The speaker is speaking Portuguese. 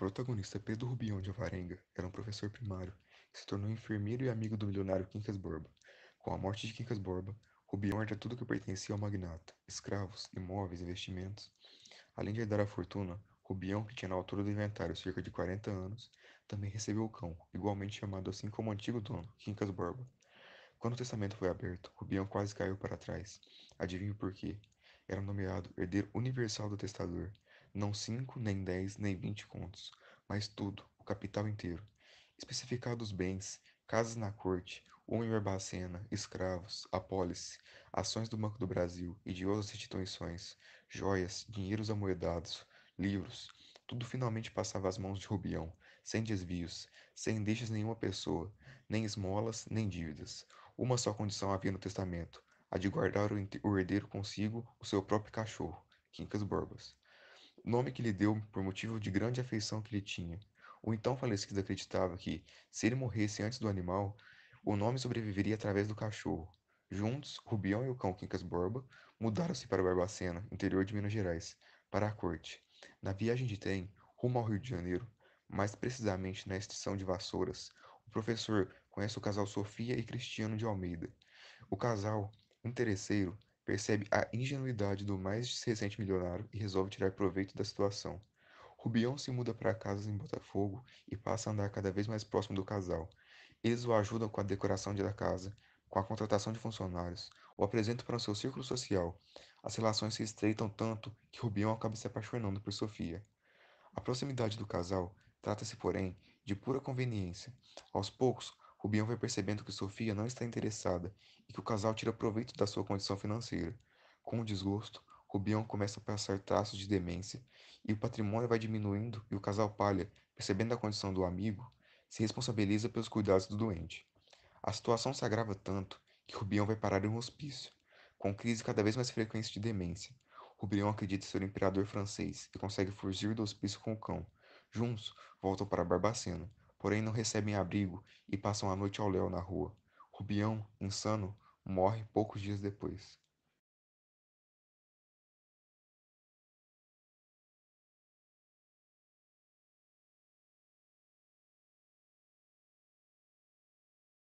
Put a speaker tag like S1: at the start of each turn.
S1: protagonista Pedro Rubião de Alvarenga era um professor primário que se tornou enfermeiro e amigo do milionário Quincas Borba. Com a morte de Quincas Borba, Rubião herda tudo que pertencia ao magnata: escravos, imóveis, investimentos. Além de herdar a fortuna, Rubião, que tinha na altura do inventário cerca de 40 anos, também recebeu o cão, igualmente chamado assim como o antigo dono, Quincas Borba. Quando o testamento foi aberto, Rubião quase caiu para trás. Adivinhe por quê? Era nomeado herdeiro universal do testador. Não 5, nem 10, nem 20 contos, mas tudo, o capital inteiro. Especificado os bens, casas na corte, em Barbacena, escravos, apólice, ações do Banco do Brasil e de outras instituições, joias, dinheiros amoedados, livros, tudo finalmente passava às mãos de Rubião, sem desvios, sem deixas nenhuma pessoa, nem esmolas, nem dívidas. Uma só condição havia no testamento: a de guardar o herdeiro consigo o seu próprio cachorro, Quincas Borbas. Nome que lhe deu por motivo de grande afeição que lhe tinha. O então falecido acreditava que, se ele morresse antes do animal, o nome sobreviveria através do cachorro. Juntos, Rubião e o cão Quincas Borba mudaram-se para Barbacena, interior de Minas Gerais, para a corte. Na viagem de trem, rumo ao Rio de Janeiro, mais precisamente na estação de Vassouras, o professor conhece o casal Sofia e Cristiano de Almeida. O casal, interesseiro, percebe a ingenuidade do mais recente milionário e resolve tirar proveito da situação. Rubião se muda para casa em Botafogo e passa a andar cada vez mais próximo do casal. Eles o ajudam com a decoração da casa, com a contratação de funcionários, o apresentam para o seu círculo social. As relações se estreitam tanto que Rubião acaba se apaixonando por Sofia. A proximidade do casal trata-se, porém, de pura conveniência. Aos poucos, Rubião vai percebendo que Sofia não está interessada e que o casal tira proveito da sua condição financeira. Com o desgosto, Rubião começa a passar traços de demência e o patrimônio vai diminuindo e o casal Palha, percebendo a condição do amigo, se responsabiliza pelos cuidados do doente. A situação se agrava tanto que Rubião vai parar em um hospício, com crises cada vez mais frequentes de demência. Rubião acredita ser o imperador francês e consegue fugir do hospício com o cão. Juntos, voltam para Barbacena, porém não recebem abrigo e passam a noite ao léu na rua. Rubião, insano, morre poucos dias depois.